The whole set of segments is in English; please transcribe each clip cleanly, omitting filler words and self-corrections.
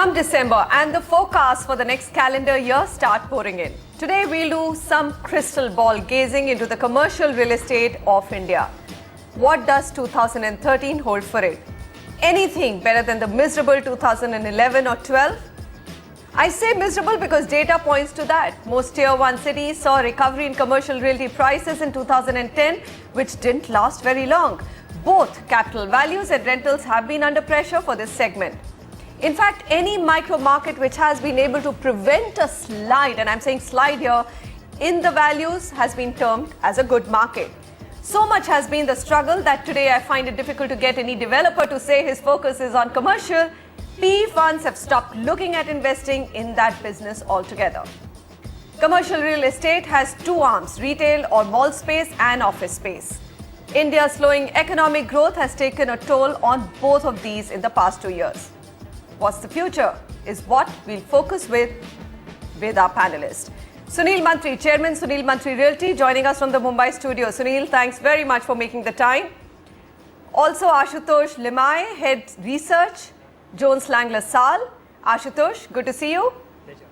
Come December and the forecasts for the next calendar year start pouring in. Today we'll do some crystal ball gazing into the commercial real estate of India. What does 2013 hold for it? Anything better than the miserable 2011 or 12? I say miserable because data points to that. Most tier 1 cities saw recovery in commercial realty prices in 2010, which didn't last very long. Both capital values and rentals have been under pressure for this segment. In fact, any micro market which has been able to prevent a slide, and I'm saying slide here, in the values has been termed as a good market. So much has been the struggle that today I find it difficult to get any developer to say his focus is on commercial. PE funds have stopped looking at investing in that business altogether. Commercial real estate has two arms, retail or mall space and office space. India's slowing economic growth has taken a toll on both of these in the past 2 years. What's the future is what we'll focus with our panelists. Sunil Mantri, Chairman Sunil Mantri Realty, joining us from the Mumbai studio. Sunil, thanks very much for making the time. Also Ashutosh Limaye, Head Research, Jones Lang LaSalle. Ashutosh, good to see you. Pleasure.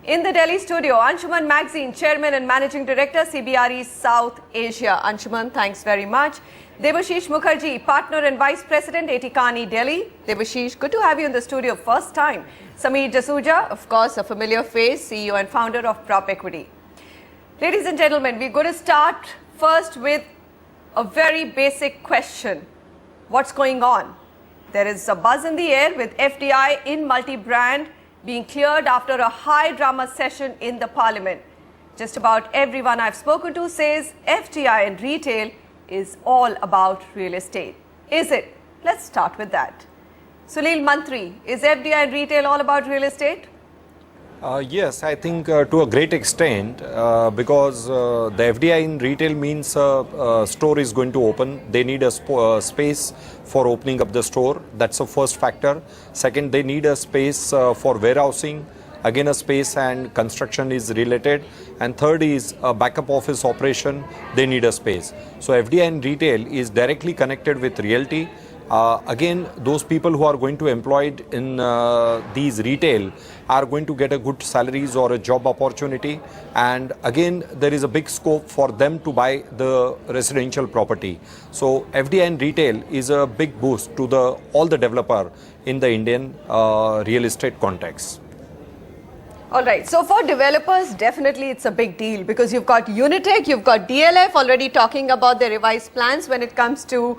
In the Delhi studio, Anshuman Magazine, Chairman and Managing Director, CBRE-South Asia. Anshuman, thanks very much. Debashish Mukherjee, Partner and Vice President, Kearney, Delhi. Debashish, good to have you in the studio first time. Samir Jasuja, of course, a familiar face, CEO and founder of PropEquity. Ladies and gentlemen, we're going to start first with a very basic question. What's going on? There is a buzz in the air with FDI in multi-brand being cleared after a high drama session in the parliament. Just about everyone I've spoken to says FDI in retail is all about real estate. Is it? Let's start with that. Sunil Mantri, is FDI in retail all about real estate? Yes, I think to a great extent because the FDI in retail means a store is going to open. They need a space for opening up the store. That's the first factor. Second, they need a space for warehousing. Again, a space and construction is related. And third is a backup office operation. They need a space. So FDI in retail is directly connected with realty. Again, those people who are going to employed in these retail are going to get a good salaries or a job opportunity. And again, there is a big scope for them to buy the residential property. So FDI in retail is a big boost to all the developer in the Indian real estate context. All right. So for developers, definitely it's a big deal because you've got Unitech, you've got DLF already talking about their revised plans when it comes to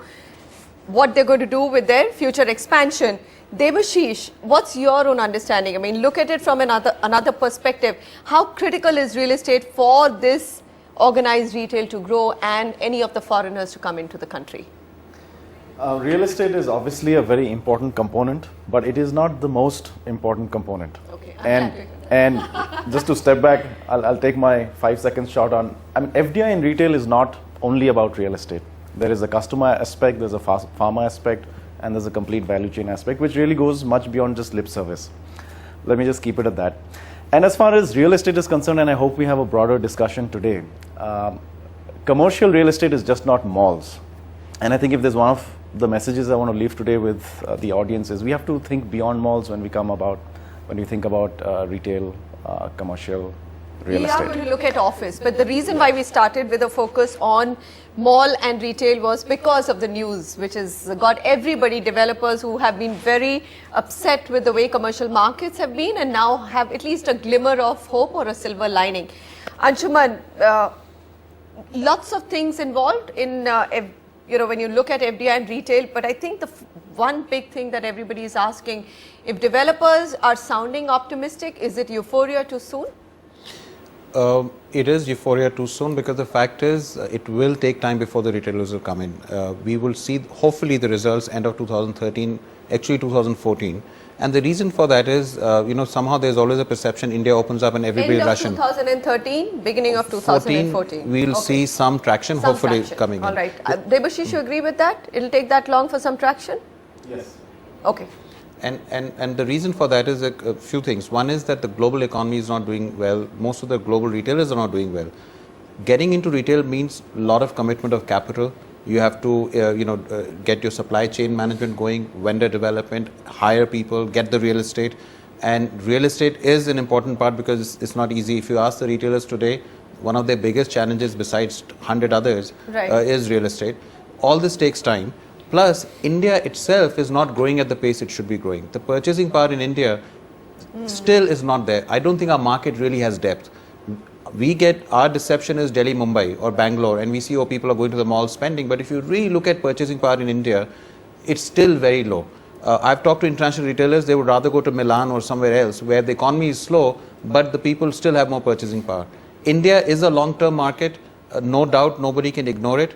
what they're going to do with their future expansion. Debashish, what's your own understanding? I mean, look at it from another perspective. How critical is real estate for this organized retail to grow and any of the foreigners to come into the country? Real estate is obviously a very important component, but it is not the most important component. Okay. And just to step back, I'll take my 5 seconds shot on. I mean, FDI in retail is not only about real estate. There is a customer aspect, there's a farmer aspect, and there's a complete value chain aspect, which really goes much beyond just lip service. Let me just keep it at that. And as far as real estate is concerned, and I hope we have a broader discussion today, commercial real estate is just not malls. And I think if there's one of the messages I want to leave today with the audience is we have to think beyond malls when we think about retail, commercial real estate. We are going to look at office, but the reason why we started with a focus on mall and retail was because of the news, which has got everybody, developers who have been very upset with the way commercial markets have been and now have at least a glimmer of hope or a silver lining. Anshuman, lots of things involved in when you look at FDI and retail, but I think the one big thing that everybody is asking, if developers are sounding optimistic, is it euphoria too soon? It is euphoria too soon because the fact is it will take time before the retailers will come in. We will see hopefully the results end of 2013, actually 2014. And the reason for that is, somehow there's always a perception India opens up and everybody rushes. End of 2013, beginning of 2014. We'll see some traction, hopefully coming in. All right. Debashish, you agree with that? It'll take that long for some traction? Yes. Okay. And the reason for that is a few things. One is that the global economy is not doing well. Most of the global retailers are not doing well. Getting into retail means a lot of commitment of capital. You have to, get your supply chain management going, vendor development, hire people, get the real estate. And real estate is an important part because it's not easy. If you ask the retailers today, one of their biggest challenges besides 100 others is real estate. All this takes time. Plus, India itself is not growing at the pace it should be growing. The purchasing power in India still is not there. I don't think our market really has depth. Our deception is Delhi, Mumbai or Bangalore, and we see people are going to the mall spending. But if you really look at purchasing power in India, it's still very low. I've talked to international retailers, they would rather go to Milan or somewhere else where the economy is slow, but the people still have more purchasing power. India is a long-term market, no doubt, nobody can ignore it,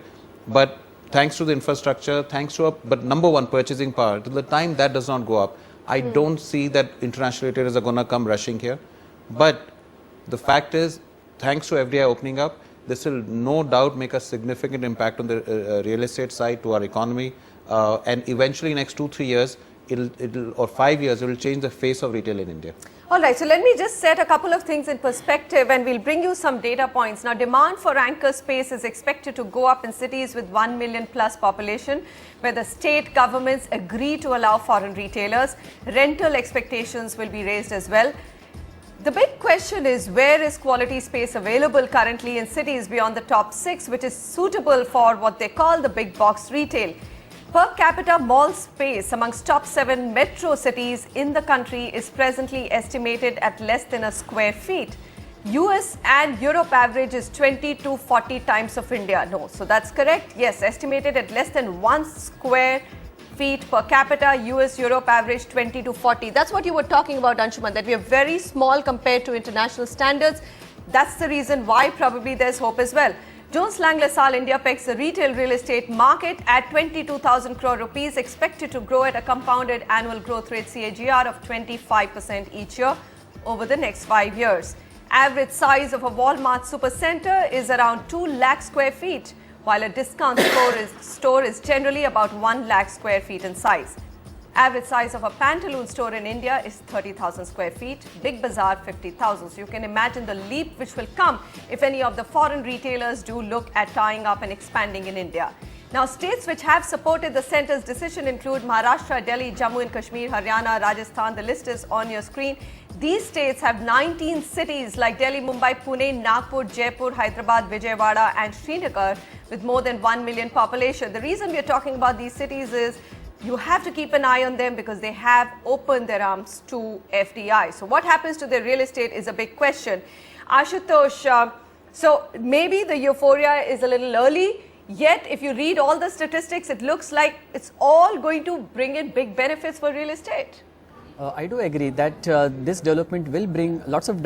but thanks to the infrastructure, but number one, purchasing power, till the time that does not go up, I don't see that international retailers are going to come rushing here. But the fact is, thanks to FDI opening up, this will no doubt make a significant impact on the real estate side to our economy. And eventually, next 2-3 years, or 5 years, it will change the face of retail in India. All right, so let me just set a couple of things in perspective and we'll bring you some data points. Now, demand for anchor space is expected to go up in cities with 1 million plus population, where the state governments agree to allow foreign retailers. Rental expectations will be raised as well. The big question is, where is quality space available currently in cities beyond the top 6, which is suitable for what they call the big box retail? Per capita mall space amongst top 7 metro cities in the country is presently estimated at less than a square feet. US and Europe average is 20 to 40 times of India. No, so that's correct. Yes, estimated at less than 1 square feet per capita. US, Europe average 20 to 40. That's what you were talking about, Anshuman, that we are very small compared to international standards. That's the reason why probably there's hope as well. Jones Lang LaSalle India pegs the retail real estate market at 22,000 crore rupees, expected to grow at a compounded annual growth rate CAGR of 25% each year over the next 5 years. Average size of a Walmart supercenter is around 2 lakh square feet, while a discount store is generally about 1 lakh square feet in size. Average size of a Pantaloon store in India is 30,000 square feet, Big Bazaar 50,000. So you can imagine the leap which will come if any of the foreign retailers do look at tying up and expanding in India. Now, states which have supported the centre's decision include Maharashtra, Delhi, Jammu and Kashmir, Haryana, Rajasthan. The list is on your screen. These states have 19 cities like Delhi, Mumbai, Pune, Nagpur, Jaipur, Hyderabad, Vijayawada and Srinagar with more than 1 million population. The reason we are talking about these cities is you have to keep an eye on them because they have opened their arms to FDI. So what happens to their real estate is a big question. Ashutosh, so maybe the euphoria is a little early, yet if you read all the statistics, it looks like it's all going to bring in big benefits for real estate. I do agree that this development will bring lots of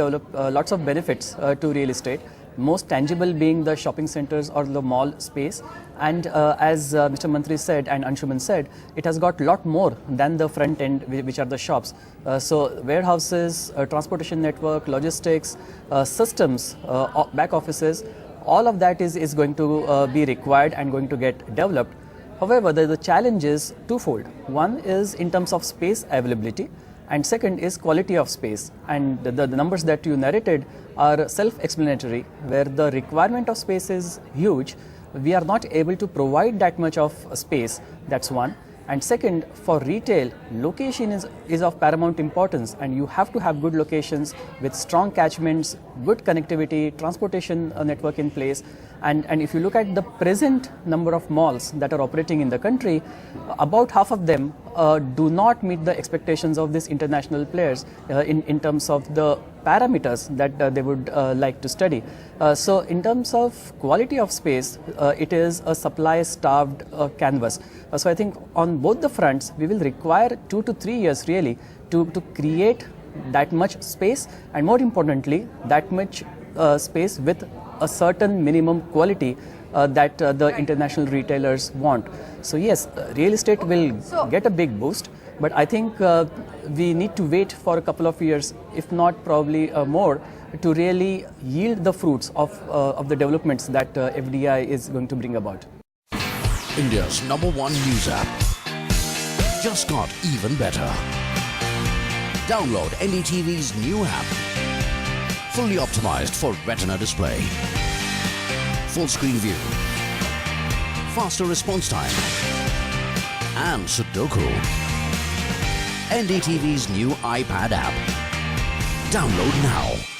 benefits to real estate. Most tangible being the shopping centers or the mall space, and as Mr. Mantri said and Anshuman said, it has got a lot more than the front end, which are the shops. So warehouses, transportation network, logistics, systems, back offices, all of that is going to be required and going to get developed. However, the challenge is twofold. One is in terms of space availability, and second is quality of space. And the numbers that you narrated are self-explanatory, where the requirement of space is huge. We are not able to provide that much of space. That's one. And second, for retail, location is of paramount importance, and you have to have good locations with strong catchments, good connectivity, transportation network in place. And if you look at the present number of malls that are operating in the country, about half of them do not meet the expectations of these international players in terms of the parameters that they would like to study. So in terms of quality of space, it is a supply-starved canvas. So I think on both the fronts, we will require 2 to 3 years really to create that much space, and more importantly, that much space with a certain minimum quality that the international retailers want. So yes, real estate will get a big boost, but I think we need to wait for a couple of years, if not probably more, to really yield the fruits of the developments that FDI is going to bring about. India's #1 news app just got even better. Download NDTV's new app. Fully optimized for retina display. Full screen view. Faster response time. And Sudoku. NDTV's new iPad app. Download now.